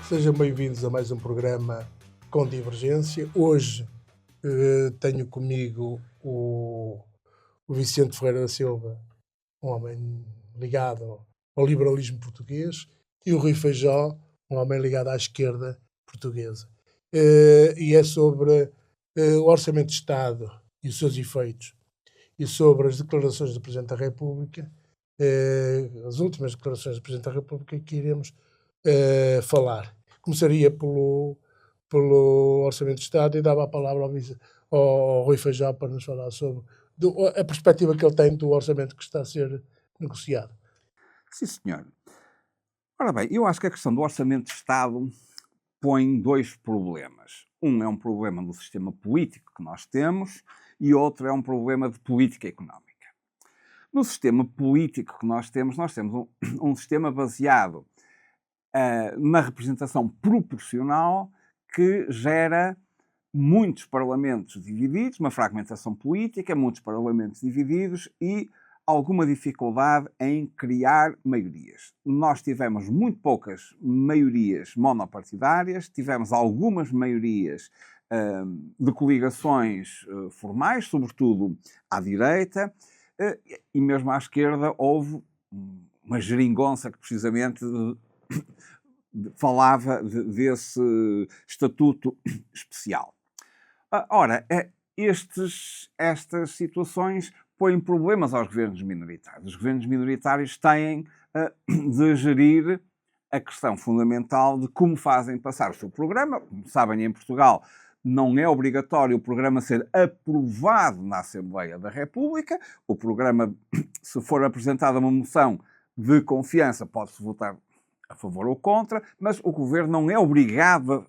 Sejam bem-vindos a mais um programa com Divergência. Hoje tenho comigo o Vicente Ferreira da Silva, um homem ligado ao liberalismo português, e o Rui Feijó, um homem ligado à esquerda portuguesa. E é sobre o Orçamento de Estado e os seus efeitos, e sobre as declarações do Presidente da República, as últimas declarações do Presidente da República, que iremos falar. Começaria pelo Orçamento de Estado e dava a palavra ao Rui Feijó para nos falar sobre a perspectiva que ele tem do orçamento que está a ser negociado. Sim, senhor. Ora bem, eu acho que a questão do Orçamento de Estado põe dois problemas. Um é um problema do sistema político que nós temos e outro é um problema de política económica. No sistema político que nós temos um sistema baseado na representação proporcional que gera muitos parlamentos divididos, uma fragmentação política, muitos parlamentos divididos e alguma dificuldade em criar maiorias. Nós tivemos muito poucas maiorias monopartidárias, tivemos algumas maiorias de coligações formais, sobretudo à direita, e mesmo à esquerda houve uma geringonça que precisamente falava desse estatuto especial. Ora, estas situações põem problemas aos governos minoritários. Os governos minoritários têm de gerir a questão fundamental de como fazem passar o seu programa. Como sabem, em Portugal não é obrigatório o programa ser aprovado na Assembleia da República. O programa, se for apresentada uma moção de confiança, pode-se votar a favor ou contra, mas o governo não é obrigado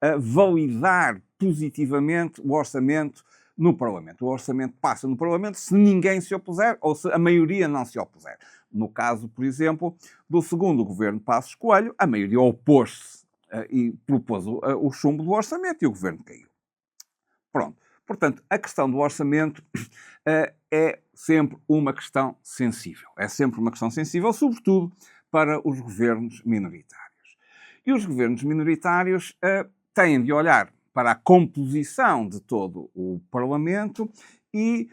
a validar positivamente o orçamento no Parlamento. O orçamento passa no Parlamento se ninguém se opuser ou se a maioria não se opuser. No caso, por exemplo, do segundo governo Passos Coelho, a maioria opôs-se e propôs o chumbo do orçamento e o governo caiu. Pronto. Portanto, a questão do orçamento é sempre uma questão sensível. É sempre uma questão sensível, sobretudo para os governos minoritários. E os governos minoritários têm de olhar para a composição de todo o Parlamento e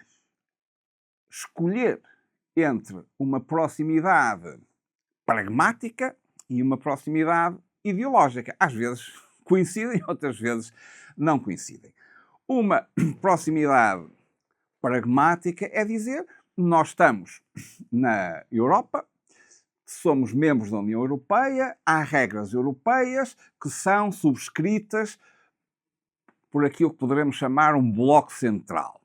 escolher entre uma proximidade pragmática e uma proximidade ideológica. Às vezes coincidem, outras vezes não coincidem. Uma proximidade pragmática é dizer: nós estamos na Europa, somos membros da União Europeia, há regras europeias que são subscritas por aquilo que poderemos chamar um bloco central.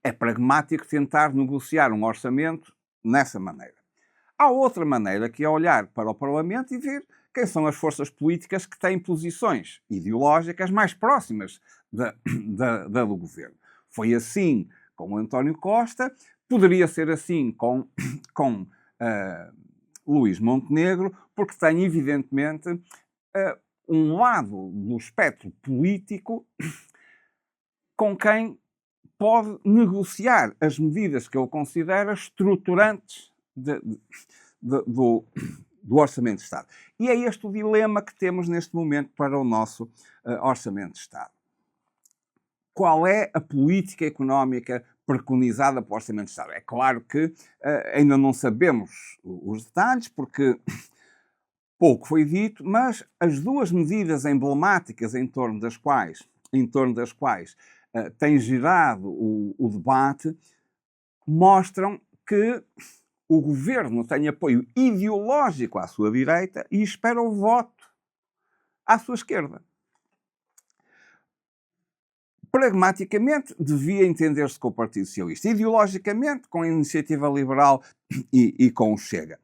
É pragmático tentar negociar um orçamento nessa maneira. Há outra maneira, que é olhar para o Parlamento e ver quem são as forças políticas que têm posições ideológicas mais próximas do governo. Foi assim com o António Costa, poderia ser assim com Luís Montenegro, porque tem, evidentemente, um lado do espectro político com quem pode negociar as medidas que ele considera estruturantes do Orçamento de Estado. E é este o dilema que temos neste momento para o nosso Orçamento de Estado. Qual é a política económica preconizada para o Orçamento de Estado? É claro que ainda não sabemos os detalhes, porque pouco foi dito, mas as duas medidas emblemáticas em torno das quais tem girado o debate mostram que o governo tem apoio ideológico à sua direita e espera o voto à sua esquerda. Pragmaticamente, devia entender-se com o Partido Socialista. Ideologicamente, com a Iniciativa Liberal e com o Chega.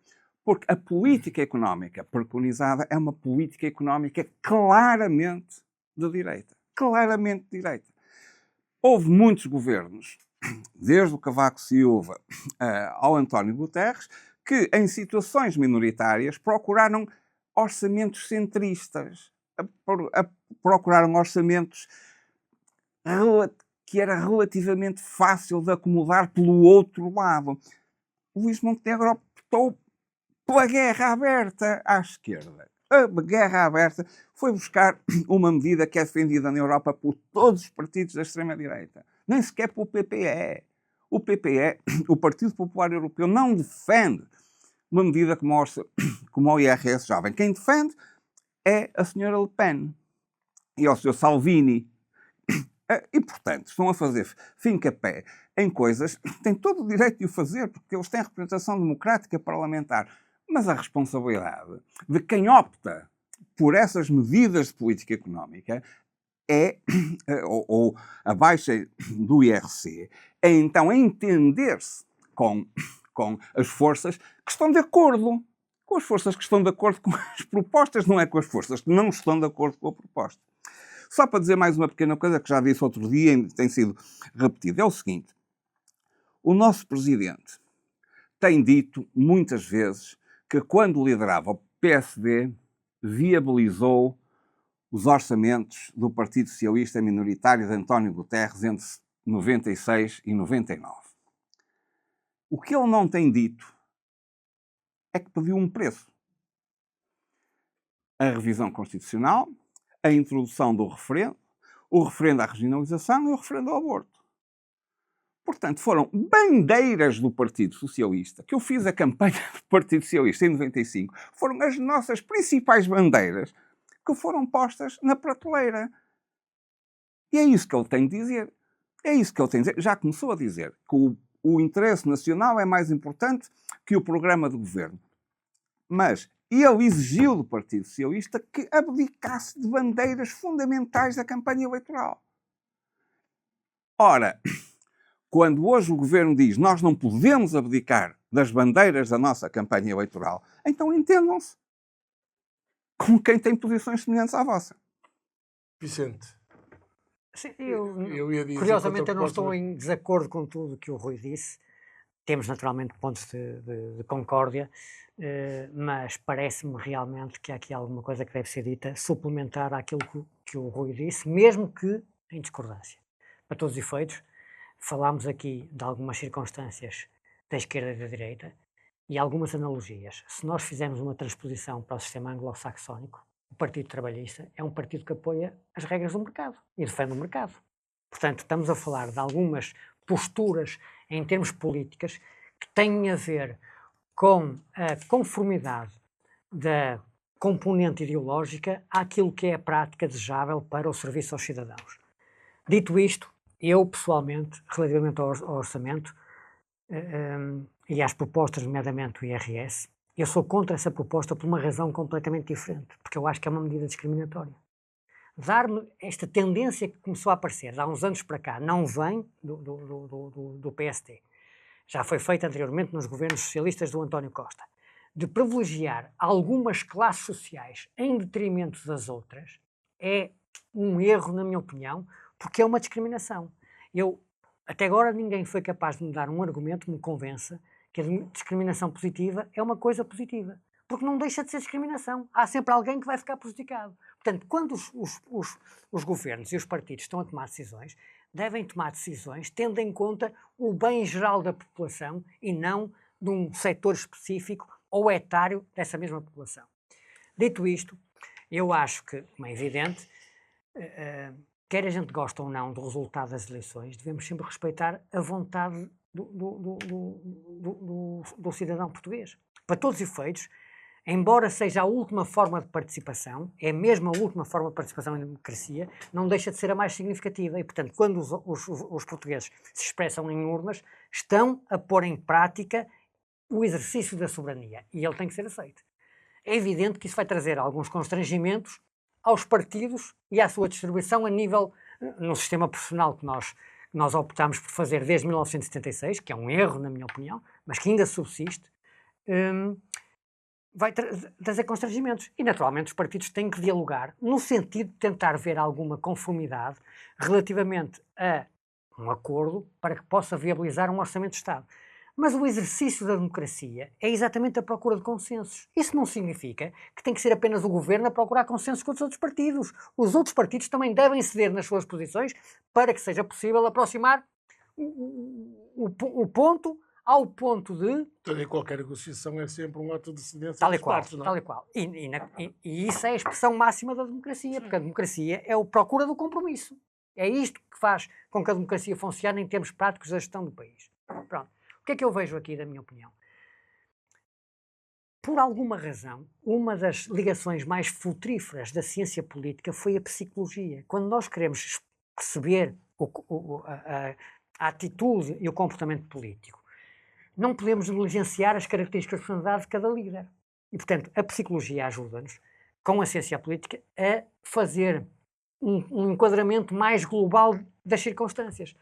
Porque a política económica preconizada é uma política económica claramente de direita. Claramente de direita. Houve muitos governos, desde o Cavaco Silva ao António Guterres, que em situações minoritárias procuraram orçamentos centristas, procuraram orçamentos que era relativamente fácil de acomodar pelo outro lado. Luís Montenegro optou pela guerra aberta à esquerda. a guerra aberta, foi buscar uma medida que é defendida na Europa por todos os partidos da extrema-direita. Nem sequer pelo PPE. O PPE, o Partido Popular Europeu, não defende uma medida como o IRS jovem. Quem defende é a senhora Le Pen e o Sr. Salvini. E, portanto, estão a fazer fim-capé em coisas que têm todo o direito de o fazer, porque eles têm representação democrática parlamentar. Mas a responsabilidade de quem opta por essas medidas de política económica ou a baixa do IRC, é então entender-se com as forças que estão de acordo. Com as forças que estão de acordo com as propostas, não é com as forças que não estão de acordo com a proposta. Só para dizer mais uma pequena coisa que já disse outro dia e tem sido repetido. É o seguinte. O nosso presidente tem dito muitas vezes que quando liderava o PSD viabilizou os orçamentos do Partido Socialista minoritário de António Guterres entre 96 e 99. O que ele não tem dito é que pediu um preço. A revisão constitucional, a introdução do referendo, o referendo à regionalização e o referendo ao aborto. Portanto, foram bandeiras do Partido Socialista, que eu fiz a campanha do Partido Socialista em 95, foram as nossas principais bandeiras que foram postas na prateleira. E é isso que ele tem de dizer. É isso que ele tem de dizer. Já começou a dizer que o interesse nacional é mais importante que o programa de governo. Mas ele exigiu do Partido Socialista que abdicasse de bandeiras fundamentais da campanha eleitoral. Ora, quando hoje o governo diz nós não podemos abdicar das bandeiras da nossa campanha eleitoral, então entendam-se como quem tem posições semelhantes à vossa. Vicente. Sim, curiosamente eu não estou em desacordo com tudo o que o Rui disse. Temos naturalmente pontos de concórdia, mas parece-me realmente que há aqui alguma coisa que deve ser dita, suplementar àquilo que o Rui disse, mesmo que em discordância. Para todos os efeitos, falámos aqui de algumas circunstâncias da esquerda e da direita e algumas analogias. Se nós fizermos uma transposição para o sistema anglo-saxónico, o Partido Trabalhista é um partido que apoia as regras do mercado e defende o mercado. Portanto, estamos a falar de algumas posturas em termos políticos que têm a ver com a conformidade da componente ideológica àquilo que é a prática desejável para o serviço aos cidadãos. Dito isto, eu pessoalmente, relativamente ao orçamento e às propostas, nomeadamente o IRS, eu sou contra essa proposta por uma razão completamente diferente, porque eu acho que é uma medida discriminatória. Dar-me esta tendência que começou a aparecer há uns anos para cá, não vem do PSD. Já foi feita anteriormente nos governos socialistas do António Costa. De privilegiar algumas classes sociais em detrimento das outras é um erro, na minha opinião, porque é uma discriminação. Até agora ninguém foi capaz de me dar um argumento que me convença que a discriminação positiva é uma coisa positiva. Porque não deixa de ser discriminação. Há sempre alguém que vai ficar prejudicado. Portanto, quando os governos e os partidos estão a tomar decisões, devem tomar decisões tendo em conta o bem geral da população e não de um setor específico ou etário dessa mesma população. Dito isto, eu acho que, como é evidente, quer a gente goste ou não do resultado das eleições, devemos sempre respeitar a vontade do cidadão português. Para todos os efeitos, embora seja a última forma de participação, é mesmo a última forma de participação em democracia, não deixa de ser a mais significativa. E, portanto, quando os portugueses se expressam em urnas, estão a pôr em prática o exercício da soberania. E ele tem que ser aceito. É evidente que isso vai trazer alguns constrangimentos aos partidos e à sua distribuição a nível, no sistema proporcional que nós optámos por fazer desde 1976, que é um erro, na minha opinião, mas que ainda subsiste, vai trazer constrangimentos. E, naturalmente, os partidos têm que dialogar no sentido de tentar ver alguma conformidade relativamente a um acordo para que possa viabilizar um orçamento de Estado. Mas o exercício da democracia é exatamente a procura de consensos. Isso não significa que tem que ser apenas o governo a procurar consensos com os outros partidos. Os outros partidos também devem ceder nas suas posições para que seja possível aproximar o ponto ao ponto de... Toda e qualquer negociação é sempre um ato de cedência Tal e dos qual, partes, não é? tal e qual. E isso é a expressão máxima da democracia, porque a democracia é a procura do compromisso. É isto que faz com que a democracia funcione em termos práticos da gestão do país. Pronto. O que é que eu vejo aqui, da minha opinião? Por alguma razão, uma das ligações mais frutíferas da ciência política foi a psicologia. Quando nós queremos perceber a atitude e o comportamento político, não podemos negligenciar as características de personalidade de cada líder. E, portanto, a psicologia ajuda-nos, com a ciência política, a fazer um enquadramento mais global das circunstâncias.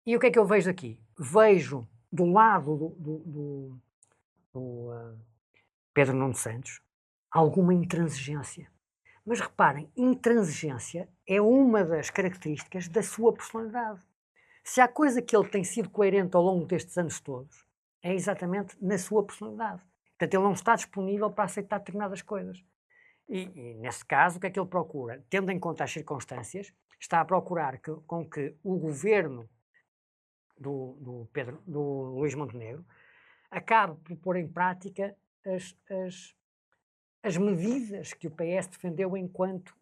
E o que é que eu vejo aqui? Vejo, do lado do Pedro Nuno Santos, alguma intransigência. Mas reparem, intransigência é uma das características da sua personalidade. Se há coisa que ele tem sido coerente ao longo destes anos todos, é exatamente na sua personalidade. Portanto, ele não está disponível para aceitar determinadas coisas. E nesse caso, o que é que ele procura? Tendo em conta as circunstâncias, está a procurar com que o governo do Luís Montenegro acabe por pôr em prática as medidas que o PS defendeu enquanto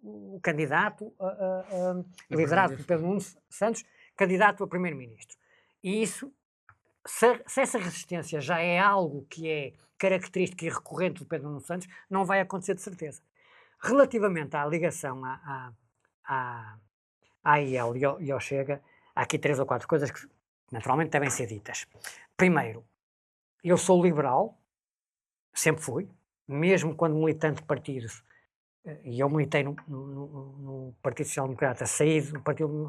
o candidato liderado por Pedro Nuno Santos, candidato a primeiro-ministro. E isso, se essa resistência já é algo que é característico e recorrente do Pedro Nuno Santos, não vai acontecer de certeza. Relativamente à ligação à AIL e ao Chega, há aqui 3 ou 4 coisas que naturalmente devem ser ditas. Primeiro, eu sou liberal, sempre fui, mesmo quando militante de partidos, e eu militei no Partido Social Democrata, saí do Partido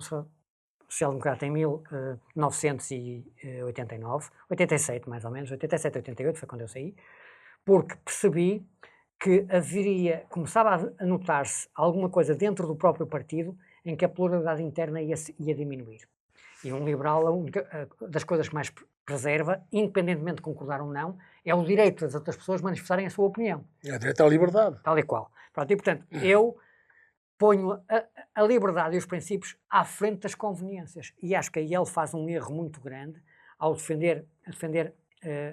Social Democrata em 1989, 87 mais ou menos, 87, 88 foi quando eu saí, porque percebi que começava a notar-se alguma coisa dentro do próprio partido em que a pluralidade interna ia diminuir. E um liberal, das coisas que mais preserva, independentemente de concordar ou não, é o direito das outras pessoas manifestarem a sua opinião. É direito à liberdade. Tal e qual. Pronto, e portanto, eu ponho a liberdade e os princípios à frente das conveniências. E acho que aí ele faz um erro muito grande ao defender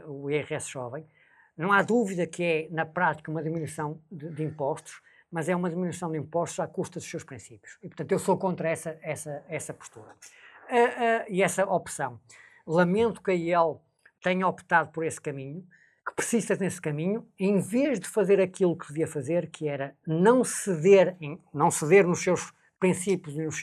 o IRS jovem. Não há dúvida que é, na prática, uma diminuição de impostos, mas é uma diminuição de impostos à custa dos seus princípios. E, portanto, eu sou contra essa postura. E essa opção. Lamento que a IEL tenha optado por esse caminho, que persista nesse caminho, em vez de fazer aquilo que devia fazer, que era não ceder nos seus princípios e nos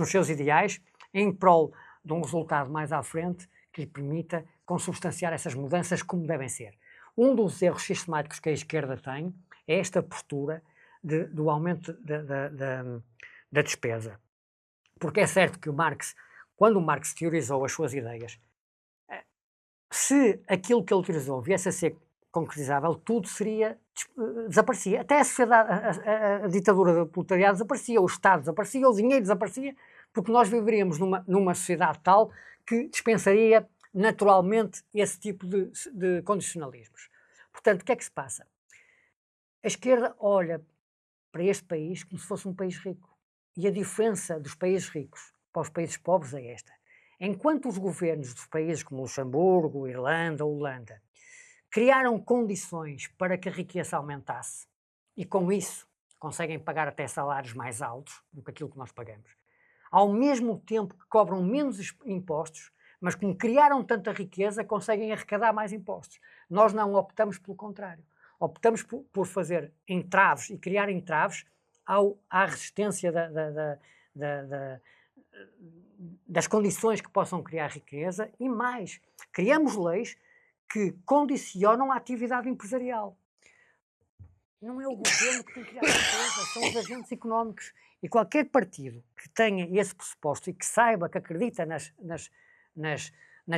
seus ideais, em prol de um resultado mais à frente que lhe permita consubstanciar essas mudanças como devem ser. Um dos erros sistemáticos que a esquerda tem é esta postura do aumento da despesa. Porque é certo que quando o Marx teorizou as suas ideias, se aquilo que ele teorizou viesse a ser concretizável, tudo desaparecia. Até a sociedade, a ditadura do proletariado desaparecia, o Estado desaparecia, o dinheiro desaparecia, porque nós viveríamos numa sociedade tal que dispensaria naturalmente esse tipo de condicionalismos. Portanto, o que é que se passa? A esquerda olha para este país como se fosse um país rico. E a diferença dos países ricos para os países pobres é esta. Enquanto os governos dos países como Luxemburgo, Irlanda ou Holanda criaram condições para que a riqueza aumentasse e com isso conseguem pagar até salários mais altos do que aquilo que nós pagamos, ao mesmo tempo que cobram menos impostos, mas como criaram tanta riqueza conseguem arrecadar mais impostos. Nós não optamos pelo contrário. Optamos por fazer entraves e criar entraves à resistência das condições que possam criar riqueza e mais, criamos leis que condicionam a atividade empresarial. Não é o governo que tem que criar riqueza, são os agentes económicos. E qualquer partido que tenha esse pressuposto e que saiba, que acredita nas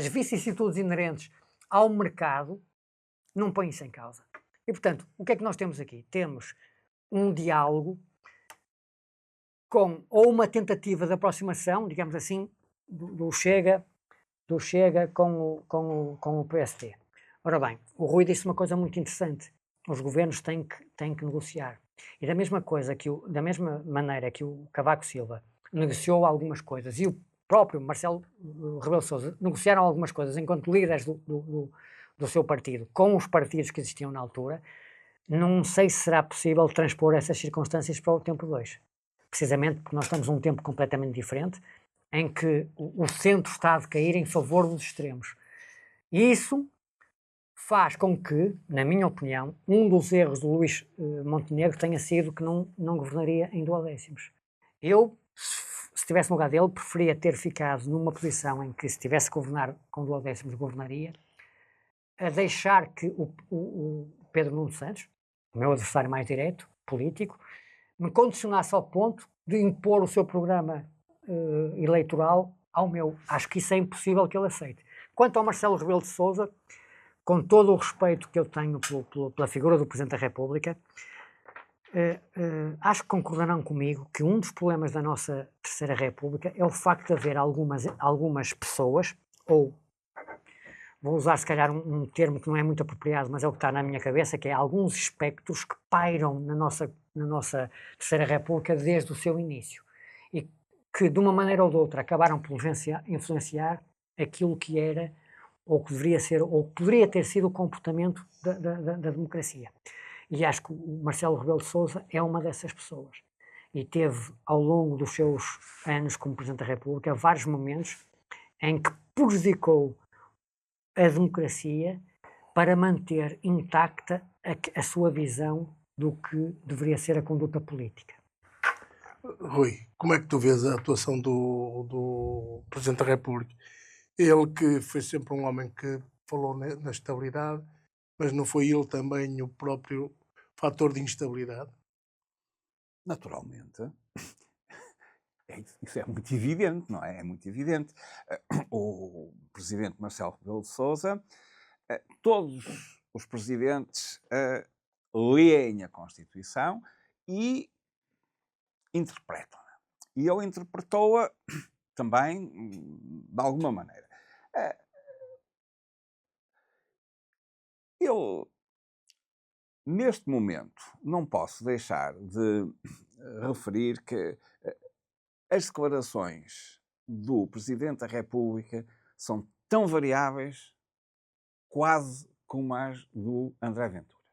vicissitudes inerentes ao mercado, não põe isso em causa. E, portanto, o que é que nós temos aqui? Temos um diálogo ou uma tentativa de aproximação, digamos assim, do Chega com o PSD. Ora bem, o Rui disse uma coisa muito interessante. Os governos têm que negociar. E da mesma maneira que o Cavaco Silva negociou algumas coisas e o próprio Marcelo Rebelo de Sousa negociaram algumas coisas enquanto líderes do seu partido com os partidos que existiam na altura, não sei se será possível transpor essas circunstâncias para o tempo 2. Precisamente porque nós estamos num tempo completamente diferente, em que o centro está a decair em favor dos extremos. E isso faz com que, na minha opinião, um dos erros do Luís Montenegro tenha sido que não governaria em duodécimos. Eu, se estivesse no lugar dele, preferia ter ficado numa posição em que, se tivesse que governar com duodécimos, governaria, a deixar que o Pedro Nuno Santos, o meu adversário mais direto, político, me condicionasse ao ponto de impor o seu programa eleitoral ao meu. Acho que isso é impossível que ele aceite. Quanto ao Marcelo Rebelo de Sousa, com todo o respeito que eu tenho pela figura do Presidente da República, acho que concordarão comigo que um dos problemas da nossa Terceira República é o facto de haver algumas pessoas, ou vou usar se calhar um termo que não é muito apropriado, mas é o que está na minha cabeça, que é alguns espectros que pairam na nossa Terceira República desde o seu início e que, de uma maneira ou de outra, acabaram por influenciar aquilo que era, ou que deveria ser, ou que poderia ter sido o comportamento da democracia. E acho que o Marcelo Rebelo de Sousa é uma dessas pessoas. E teve, ao longo dos seus anos como Presidente da República, vários momentos em que prejudicou a democracia para manter intacta a sua visão do que deveria ser a conduta política. Rui, como é que tu vês a atuação do Presidente da República? Ele que foi sempre um homem que falou na estabilidade, mas não foi ele também o próprio fator de instabilidade? Naturalmente. Isso é muito evidente, não é? É muito evidente. O presidente Marcelo Rebelo de Sousa, todos os presidentes leem a Constituição e interpretam-na. E ele interpretou-a também de alguma maneira. Eu, neste momento, não posso deixar de referir que as declarações do Presidente da República são tão variáveis quase como as do André Ventura.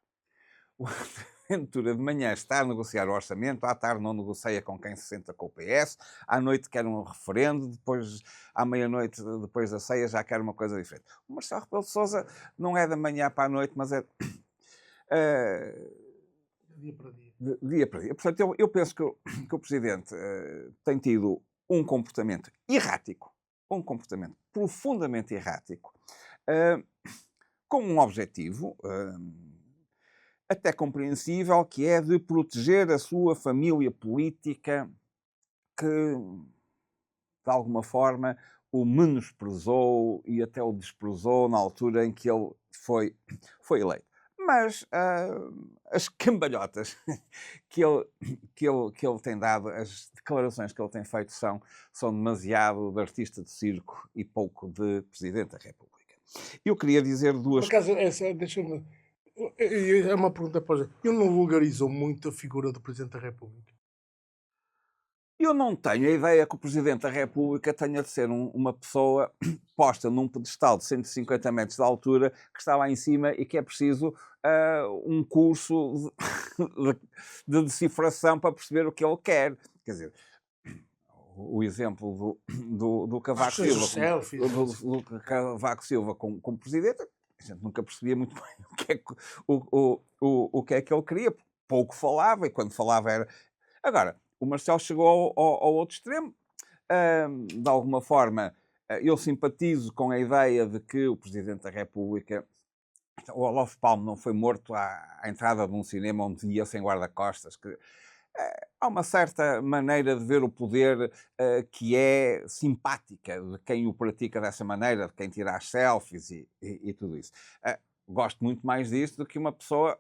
O André Ventura de manhã está a negociar o orçamento, à tarde não negocia com quem se senta com o PS, à noite quer um referendo, depois, à meia-noite, depois da ceia, já quer uma coisa diferente. O Marcelo Rebelo de Sousa não é da manhã para a noite, mas é Dia para dia. dia para dia. Portanto, eu penso que o Presidente tem tido um comportamento errático, um comportamento profundamente errático, com um objetivo até compreensível, que é de proteger a sua família política que, de alguma forma, o menosprezou e até o desprezou na altura em que ele foi eleito. Mas as cambalhotas que ele tem dado, as declarações que ele tem feito são demasiado de artista de circo e pouco de Presidente da República. Eu queria dizer duas... Por acaso, deixa-me... É uma pergunta para você. Ele não vulgarizou muito a figura do Presidente da República? Eu não tenho a ideia que o Presidente da República tenha de ser uma pessoa posta num pedestal de 150 metros de altura que está lá em cima e que é preciso um curso de decifração para perceber o que ele quer. Quer dizer, o exemplo do Cavaco Silva, do Cavaco Silva como Presidente, a gente nunca percebia muito bem o que é que ele queria. Pouco falava e quando falava era... Agora, o Marcelo chegou ao outro extremo. De alguma forma, eu simpatizo com a ideia de que o Presidente da República, o Olof Palme, não foi morto à entrada de um cinema onde ia sem guarda-costas. Há uma certa maneira de ver o poder que é simpática de quem o pratica dessa maneira, de quem tira as selfies e tudo isso. Gosto muito mais disto do que uma pessoa...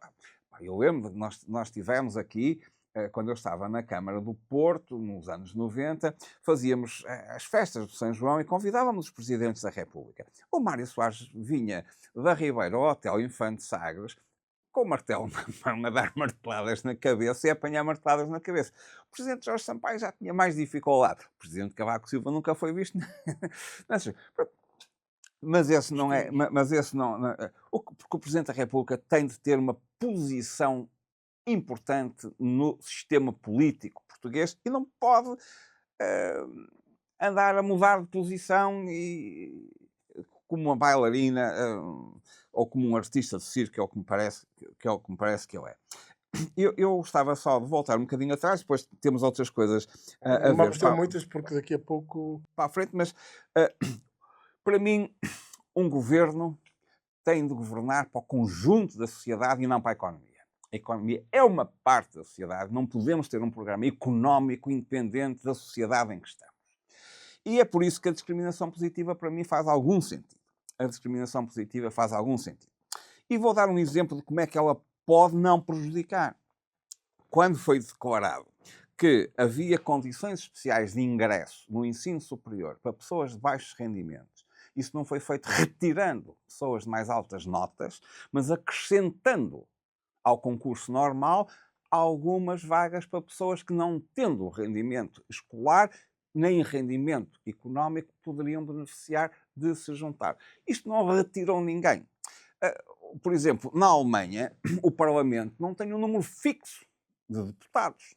Eu lembro que nós tivemos aqui, quando eu estava na Câmara do Porto, nos anos 90, fazíamos as festas de São João e convidávamos os presidentes da República. O Mário Soares vinha da Ribeira ao Hotel Infante Sagres, com o martelo na mão a dar marteladas na cabeça e apanhar marteladas na cabeça. O presidente Jorge Sampaio já tinha mais dificuldade. O presidente Cavaco Silva nunca foi visto. Mas esse não é. Mas esse não. Porque o Presidente da República tem de ter uma posição importante no sistema político português e não pode andar a mudar de posição e, como uma bailarina ou como um artista de circo, que é o que me parece que ele é. Eu gostava só de voltar um bocadinho atrás, depois temos outras coisas a Não ver. vamos muitas, porque daqui a pouco... Para a frente, mas para mim, um governo tem de governar para o conjunto da sociedade e não para a economia. A economia é uma parte da sociedade, não podemos ter um programa económico independente da sociedade em que estamos. E é por isso que a discriminação positiva, para mim, faz algum sentido. A discriminação positiva faz algum sentido. E vou dar um exemplo de como é que ela pode não prejudicar. Quando foi declarado que havia condições especiais de ingresso no ensino superior para pessoas de baixos rendimentos, isso não foi feito retirando pessoas de mais altas notas, mas acrescentando ao concurso normal algumas vagas para pessoas que, não tendo rendimento escolar nem rendimento económico, poderiam beneficiar de se juntar. Isto não retirou ninguém. Por exemplo, na Alemanha, o Parlamento não tem um número fixo de deputados.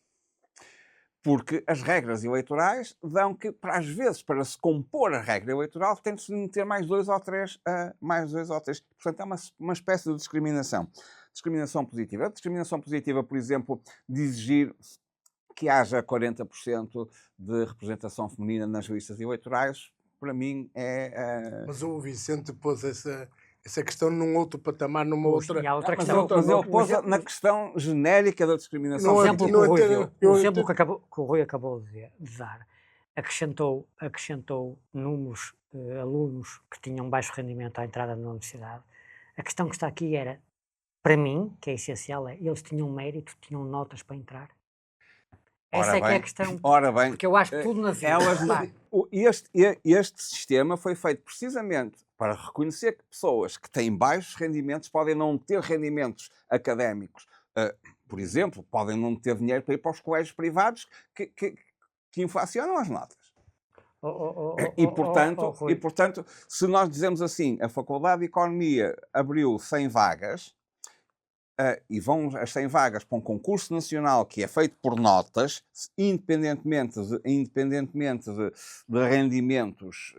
Porque as regras eleitorais dão que, às vezes, para se compor a regra eleitoral, tem de se meter mais dois ou três. Portanto, é uma espécie de discriminação. Discriminação positiva. A discriminação positiva, por exemplo, de exigir que haja 40% de representação feminina nas listas eleitorais, para mim é... Mas o Vicente pôs essa questão num outro patamar, numa outra... Mas ele pôs na questão genérica da discriminação. O exemplo que o Rui acabou de dar acrescentou números, alunos que tinham baixo rendimento à entrada na universidade. A questão que está aqui era, para mim, que é essencial, eles tinham mérito, tinham notas para entrar. Essa que é a questão. Ora bem, porque eu acho que tudo na vida... Este sistema foi feito precisamente para reconhecer que pessoas que têm baixos rendimentos podem não ter rendimentos académicos. Por exemplo, podem não ter dinheiro para ir para os colégios privados que inflacionam as notas. E, portanto, se nós dizemos assim, a Faculdade de Economia abriu 100 vagas, e vão as 100 vagas para um concurso nacional que é feito por notas, independentemente de rendimentos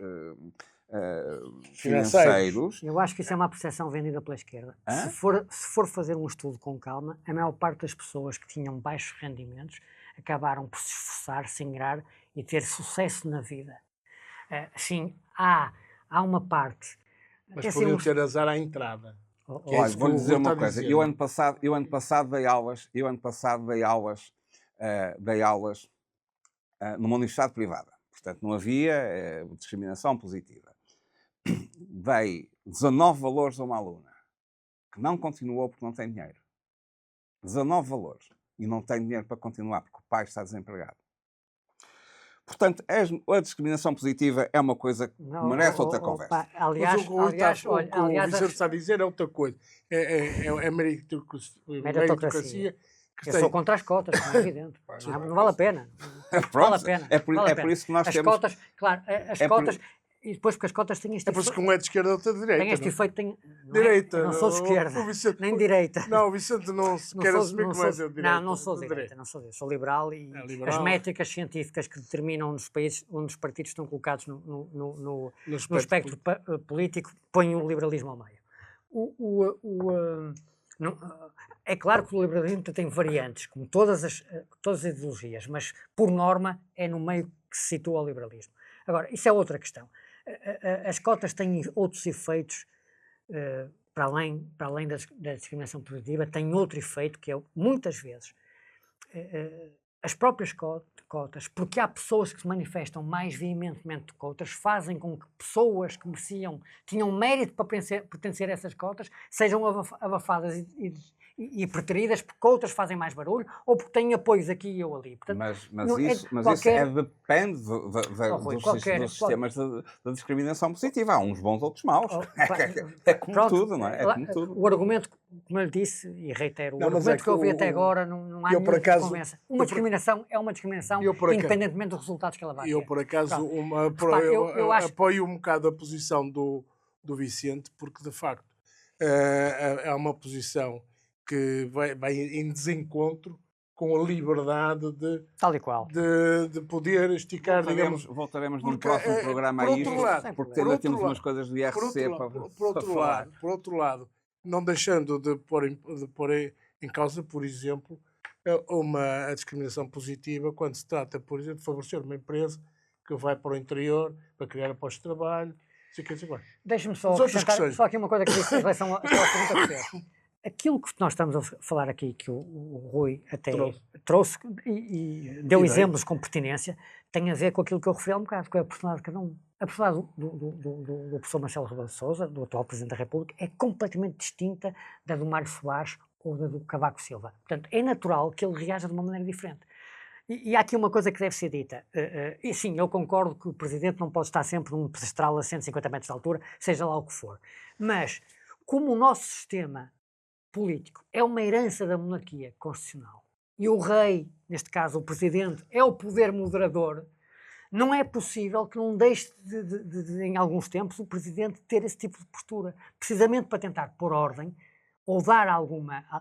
financeiros. Eu acho que isso é uma percepção vendida pela esquerda. Se for fazer um estudo com calma, a maior parte das pessoas que tinham baixos rendimentos acabaram por se esforçar, se ingrar e ter sucesso na vida. Sim, há uma parte... Mas podiam ter azar à entrada. Olha, vou dizer uma coisa. Eu ano passado dei aulas numa universidade privada. Portanto, não havia discriminação positiva. Dei 19 valores a uma aluna que não continuou porque não tem dinheiro. 19 valores. E não tem dinheiro para continuar porque o pai está desempregado. Portanto, a discriminação positiva é uma coisa que merece outra conversa. Aliás, o Vicente está a dizer é outra coisa. É meritocracia. Eu sou contra as cotas, como é evidente. Não vale a pena. Vale a pena. É por isso que nós temos... Cotas, claro, as cotas... E depois, porque as cotas têm este efeito... É por isso que um é de esquerda e outro de direita. Tem este efeito... Direita. Eu não sou de esquerda, nem de direita. Não, o Vicente não quer assumir como é de direita. Não sou de direita. Sou liberal e as métricas científicas que determinam nos países onde os partidos estão colocados no espectro político põem o liberalismo ao meio. É claro que o liberalismo tem variantes, como todas as ideologias, mas, por norma, é no meio que se situa o liberalismo. Agora, isso é outra questão. As cotas têm outros efeitos, para além da discriminação positiva, têm outro efeito, que é, muitas vezes, as próprias cotas, porque há pessoas que se manifestam mais veementemente de cotas, fazem com que pessoas que tinham mérito para pertencer a essas cotas, sejam abafadas e preteridas porque outras fazem mais barulho ou porque têm apoios aqui e eu ali. Portanto, mas não- isso depende Rui, dos sistemas da discriminação positiva. Há uns bons, outros maus. É como pronto, tudo, não é? É como tudo. O argumento, como eu lhe disse, e reitero, o Não, mas argumento é que eu ouvi que até agora não há eu, nenhum por que acaso- convença. Uma discriminação é uma discriminação, eu, por acaso- independentemente dos resultados que ela vai ter. Eu, por acaso, Pronto. Repare, eu acho- apoio um bocado a posição do Vicente, porque, de facto, é uma posição que vai em desencontro com a liberdade Tal e qual. de poder esticar, digamos... Voltaremos num porque, próximo programa por a outro isto, lado, porque por ainda outro temos lado- umas coisas do IRC Por outro lado, não deixando de pôr em causa, por exemplo, a discriminação positiva quando se trata, por exemplo, de favorecer uma empresa que vai para o interior para criar postos de trabalho, sei que. Deixe-me só As outras acrescentar questões. só aqui uma coisa que disse em relação àquela pergunta que fez. Aquilo que nós estamos a falar aqui, que o Rui até trouxe e deu bem. exemplos com pertinência, tem a ver com aquilo que eu referi há um bocado, com a personalidade de cada um. A personalidade do professor Marcelo Rebelo de Sousa, do atual Presidente da República, é completamente distinta da do Mário Soares ou da do Cavaco Silva. Portanto, é natural que ele reaja de uma maneira diferente. E há aqui uma coisa que deve ser dita. E sim, eu concordo que o Presidente não pode estar sempre num pedestal a 150 metros de altura, seja lá o que for. Mas, como o nosso sistema político é uma herança da monarquia constitucional e o rei, neste caso o Presidente, é o poder moderador, não é possível que não deixe em alguns tempos, o Presidente ter esse tipo de postura, precisamente para tentar pôr ordem ou dar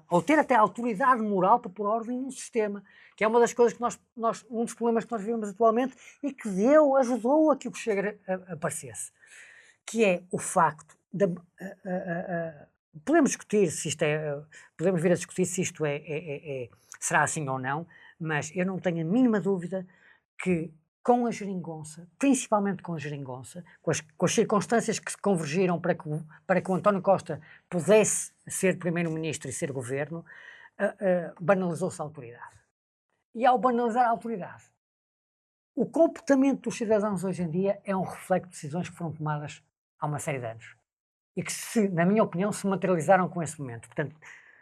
ou ter até autoridade moral para pôr ordem num sistema, que é uma das coisas que um dos problemas que nós vivemos atualmente e que ajudou a que o Chega aparecesse, que é o facto podemos discutir se isto podemos vir a discutir se isto será assim ou não, mas eu não tenho a mínima dúvida que com a geringonça, principalmente com a geringonça, com as circunstâncias que se convergiram para que o António Costa pudesse ser primeiro-ministro e ser governo, banalizou-se a autoridade. E ao banalizar a autoridade, o comportamento dos cidadãos hoje em dia é um reflexo de decisões que foram tomadas há uma série de anos. E que, na minha opinião, se materializaram com esse momento. Portanto,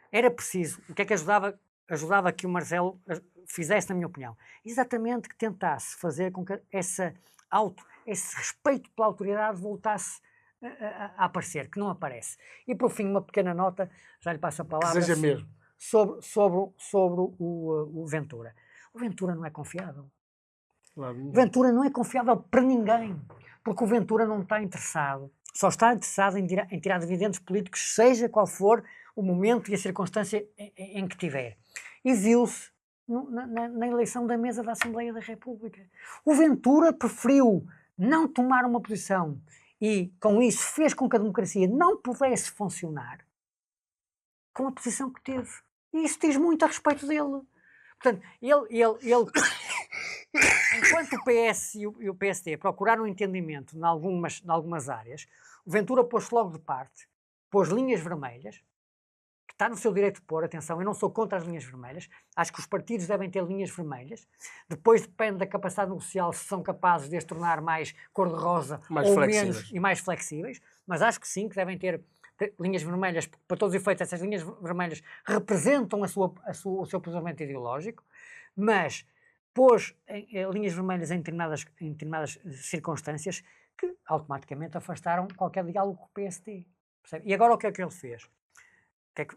era preciso... O que é que ajudava que o Marcelo fizesse, na minha opinião? Exatamente que tentasse fazer com que esse respeito pela autoridade voltasse a aparecer, que não aparece. E, por fim, uma pequena nota, já lhe passo a palavra... Que seja mesmo. Sobre o Ventura. O Ventura não é confiável. O Ventura não é confiável para ninguém, porque o Ventura não está interessado, só está interessado em tirar dividendos políticos, seja qual for o momento e a circunstância em que tiver. E viu-se na eleição da mesa da Assembleia da República. O Ventura preferiu não tomar uma posição e, com isso, fez com que a democracia não pudesse funcionar com a posição que teve. E isso diz muito a respeito dele. Portanto, ele enquanto o PS e o PSD procuraram entendimento em algumas áreas, o Ventura pôs-se logo de parte, pôs linhas vermelhas, que está no seu direito de pôr, atenção, eu não sou contra as linhas vermelhas, acho que os partidos devem ter linhas vermelhas, depois depende da capacidade negocial se são capazes de as tornar mais cor-de-rosa ou menos e mais flexíveis, mas acho que sim, que devem ter linhas vermelhas, para todos os efeitos, essas linhas vermelhas representam o seu posicionamento ideológico, mas pôs linhas vermelhas em determinadas circunstâncias que automaticamente afastaram qualquer diálogo com o PSD. Percebe? E agora o que é que ele fez? O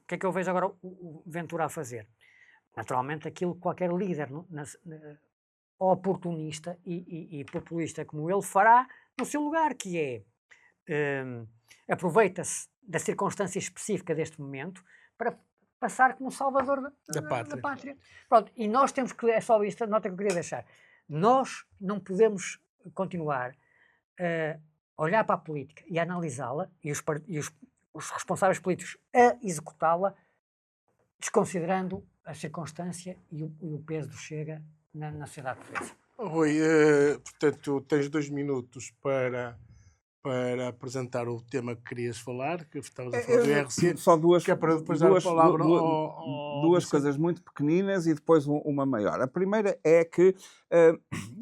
que é que eu vejo agora o Ventura a fazer? Naturalmente aquilo que qualquer líder oportunista e populista como ele fará no seu lugar, que é aproveita-se da circunstância específica deste momento para passar como salvador da pátria. Pronto, e nós temos que, é só isto a nota que eu queria deixar, nós não podemos continuar a olhar para a política e a analisá-la e os responsáveis políticos a executá-la desconsiderando a circunstância e o peso do Chega na sociedade portuguesa. Rui, portanto, tens 2 minutos para apresentar o tema que querias falar, que estavas a falar do IRC, só duas, que é para depois dar a palavra duas coisas muito pequeninas e depois uma maior. A primeira é que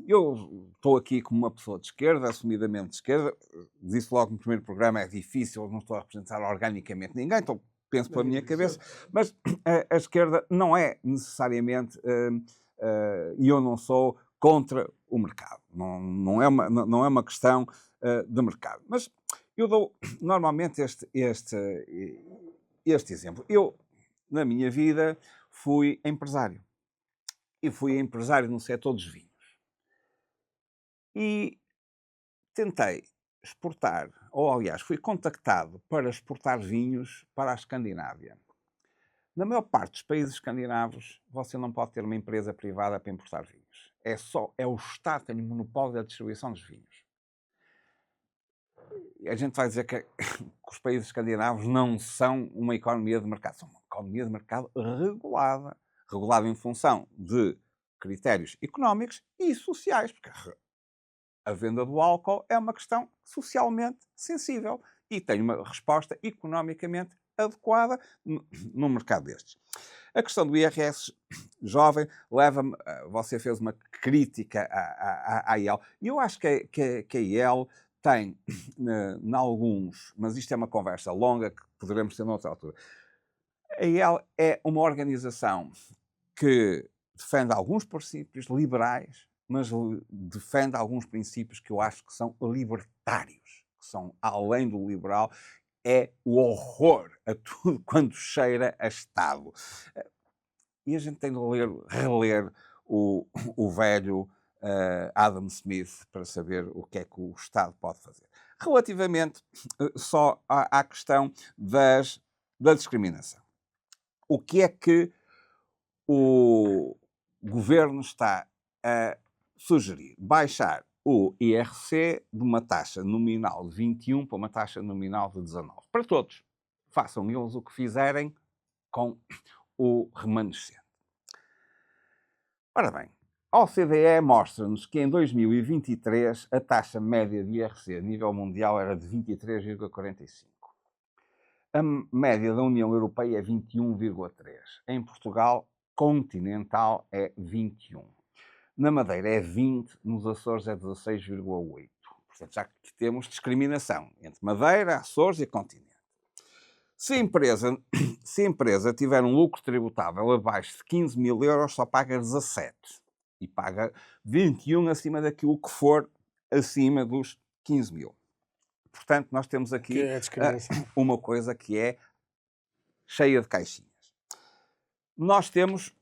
eu estou aqui como uma pessoa de esquerda, assumidamente de esquerda, disse logo no primeiro programa, é difícil, não estou a representar organicamente ninguém, estou penso pela minha cabeça, mas a esquerda não é necessariamente, e eu não sou contra o mercado. Não é uma questão de mercado. Mas eu dou normalmente este exemplo. Eu, na minha vida, fui empresário. E fui empresário no setor dos vinhos. E tentei exportar, ou aliás, fui contactado para exportar vinhos para a Escandinávia. Na maior parte dos países escandinavos, você não pode ter uma empresa privada para importar vinhos. É o Estado que tem o monopólio da distribuição dos vinhos. E a gente vai dizer que os países escandinavos não são uma economia de mercado, são uma economia de mercado regulada. Regulada em função de critérios económicos e sociais, porque a venda do álcool é uma questão socialmente sensível e tem uma resposta economicamente adequada num mercado destes. A questão do IRS jovem leva-me... Você fez uma crítica à IEL. E eu acho que a IEL tem, em alguns... Mas isto é uma conversa longa que poderemos ter noutra altura. A IEL é uma organização que defende alguns princípios liberais, mas defende alguns princípios que eu acho que são libertários, que são além do liberal, é o horror a tudo quando cheira a Estado. E a gente tem de reler o velho Adam Smith para saber o que é que o Estado pode fazer. Relativamente só à questão da discriminação. O que é que o governo está a sugerir? Baixar o IRC de uma taxa nominal de 21 para uma taxa nominal de 19. Para todos. Façam eles o que fizerem com o remanescente. Ora bem, a OCDE mostra-nos que em 2023 a taxa média de IRC a nível mundial era de 23,45. A média da União Europeia é 21,3. Em Portugal continental é 21. Na Madeira é 20, nos Açores é 16,8. Portanto, já que temos discriminação entre Madeira, Açores e continente. Se a empresa tiver um lucro tributável abaixo de 15 mil euros, só paga 17. E paga 21 acima daquilo que for acima dos 15 mil. Portanto, nós temos aqui uma coisa que é cheia de caixinhas. Nós temos,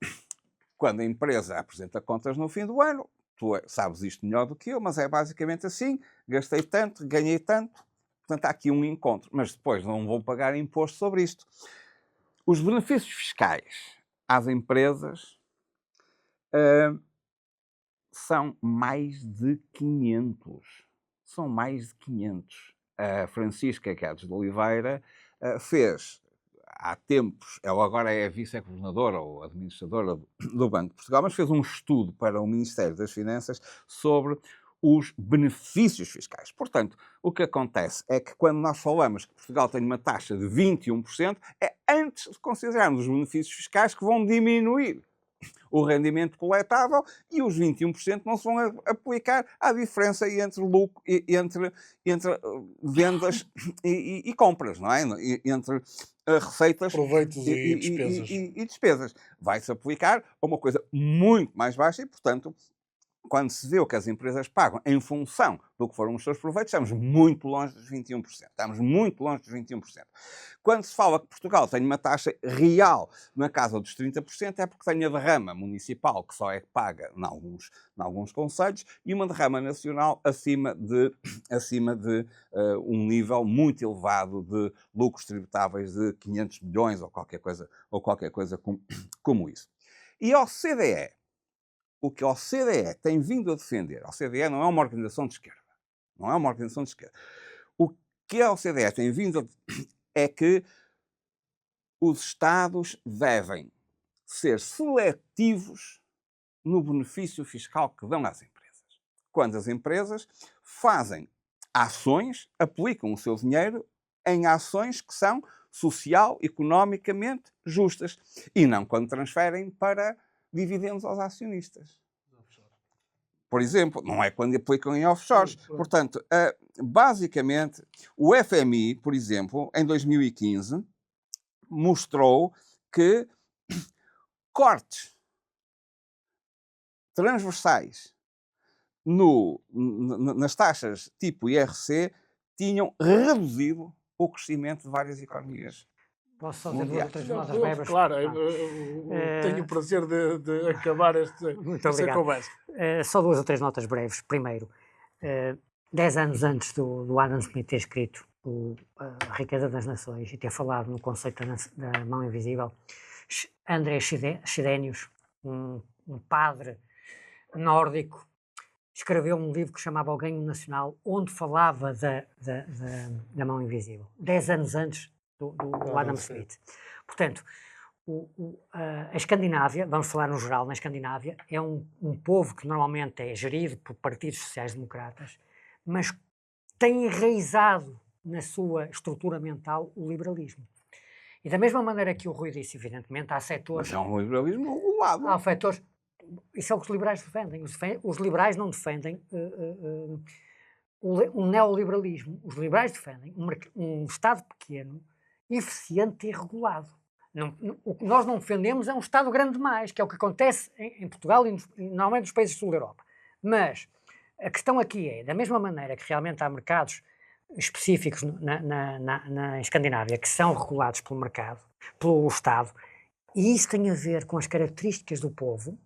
quando a empresa apresenta contas no fim do ano, tu sabes isto melhor do que eu, mas é basicamente assim, gastei tanto, ganhei tanto, portanto há aqui um encontro, mas depois não vou pagar imposto sobre isto. Os benefícios fiscais às empresas são mais de 500. São mais de 500. A Francisca Guedes de Oliveira fez, há tempos, ela agora é vice-governadora ou administradora do Banco de Portugal, mas fez um estudo para o Ministério das Finanças sobre os benefícios fiscais. Portanto, o que acontece é que quando nós falamos que Portugal tem uma taxa de 21%, é antes de considerarmos os benefícios fiscais que vão diminuir o rendimento coletável e os 21% não se vão aplicar à diferença entre lucro, entre vendas e compras, não é? Entre receitas, proveitos e despesas. E despesas. Vai-se aplicar a uma coisa muito mais baixa e, portanto, quando se vê o que as empresas pagam em função do que foram os seus proveitos, estamos muito longe dos 21%. Estamos muito longe dos 21%. Quando se fala que Portugal tem uma taxa real na casa dos 30%, é porque tem a derrama municipal, que só é paga em alguns concelhos, e uma derrama nacional acima de um nível muito elevado de lucros tributáveis de 500 milhões ou qualquer coisa como isso. E a OCDE, o que a OCDE tem vindo a defender, a OCDE não é uma organização de esquerda. Não é uma organização de esquerda. O que a OCDE tem vindo é que os Estados devem ser seletivos no benefício fiscal que dão às empresas. Quando as empresas fazem ações, aplicam o seu dinheiro em ações que são social, economicamente justas. E não quando transferem para dividendos aos acionistas. Por exemplo, não é quando aplicam em offshores. Portanto, basicamente, o FMI, por exemplo, em 2015, mostrou que cortes transversais nas taxas tipo IRC tinham reduzido o crescimento de várias economias. Posso só dizer duas ou três notas Não, breves? claro, tenho o prazer de acabar esta conversa. Só duas ou três notas breves. Primeiro, 10 anos antes do Adam Smith ter escrito A Riqueza das Nações e ter falado no conceito da mão invisível, André Chydenius, um padre nórdico, escreveu um livro que chamava O Ganho Nacional, onde falava da mão invisível. 10 anos antes do Adam Smith. Portanto, a Escandinávia, vamos falar no geral, na Escandinávia, é um povo que normalmente é gerido por partidos sociais-democratas, mas tem enraizado na sua estrutura mental o liberalismo. E da mesma maneira que o Rui disse, evidentemente, há setores... Mas é um liberalismo regulado. Há setores... Isso é o que os liberais defendem. Os liberais não defendem o neoliberalismo. Os liberais defendem um Estado pequeno, eficiente e regulado. O que nós não defendemos é um Estado grande demais, que é o que acontece em Portugal e normalmente nos países do sul da Europa. Mas a questão aqui é, da mesma maneira que realmente há mercados específicos na Escandinávia que são regulados pelo mercado, pelo Estado, e isso tem a ver com as características do povo.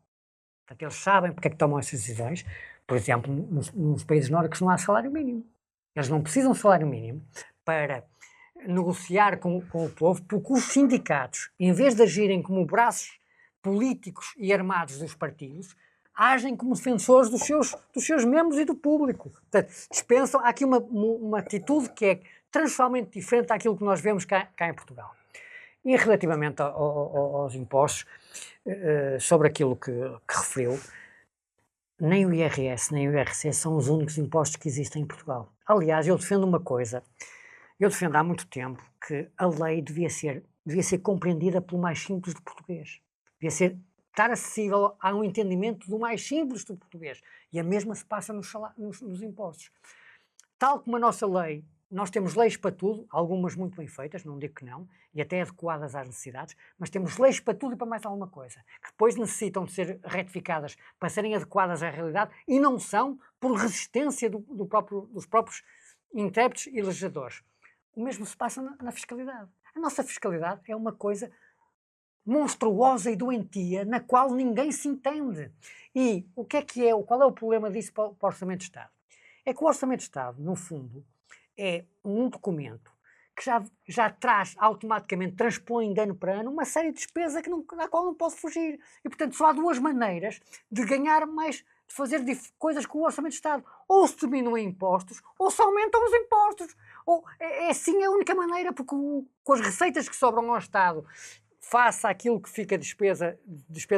Portanto, eles sabem porque é que tomam essas decisões. Por exemplo, nos países nórdicos não há salário mínimo. Eles não precisam de salário mínimo para negociar com o povo, porque os sindicatos, em vez de agirem como braços políticos e armados dos partidos, agem como defensores dos seus membros e do público. Portanto, dispensam. Há aqui uma atitude que é transversalmente diferente daquilo que nós vemos cá em Portugal. E relativamente aos impostos, sobre aquilo que referiu, nem o IRS nem o IRC são os únicos impostos que existem em Portugal. Aliás, eu defendo uma coisa. Eu defendo há muito tempo que a lei devia ser compreendida pelo mais simples do português. Devia estar acessível a um entendimento do mais simples do português. E a mesma se passa nos impostos. Tal como a nossa lei, nós temos leis para tudo, algumas muito bem feitas, não digo que não, e até adequadas às necessidades, mas temos leis para tudo e para mais alguma coisa, que depois necessitam de ser retificadas para serem adequadas à realidade e não são por resistência dos próprios intérpretes e legisladores. O mesmo se passa na fiscalidade. A nossa fiscalidade é uma coisa monstruosa e doentia na qual ninguém se entende. E qual é o problema disso para o Orçamento de Estado? É que o Orçamento de Estado, no fundo, é um documento que já traz automaticamente, transpõe de ano para ano, uma série de despesas da qual não pode fugir. E, portanto, só há duas maneiras de ganhar mais, de fazer coisas com o Orçamento de Estado. Ou se diminuem impostos, ou se aumentam os impostos. Ou é assim a única maneira, porque com as receitas que sobram ao Estado, face àquilo que fica despesa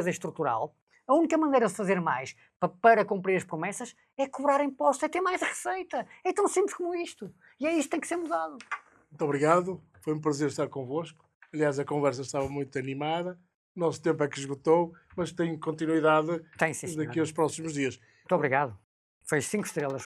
estrutural, a única maneira de fazer mais para cumprir as promessas é cobrar impostos, é ter mais receita. É tão simples como isto. E é isto que tem que ser mudado. Muito obrigado. Foi um prazer estar convosco. Aliás, a conversa estava muito animada. O nosso tempo é que esgotou, mas tem continuidade Tem, sim, daqui aos próximos dias. Muito obrigado. Foi 5 estrelas.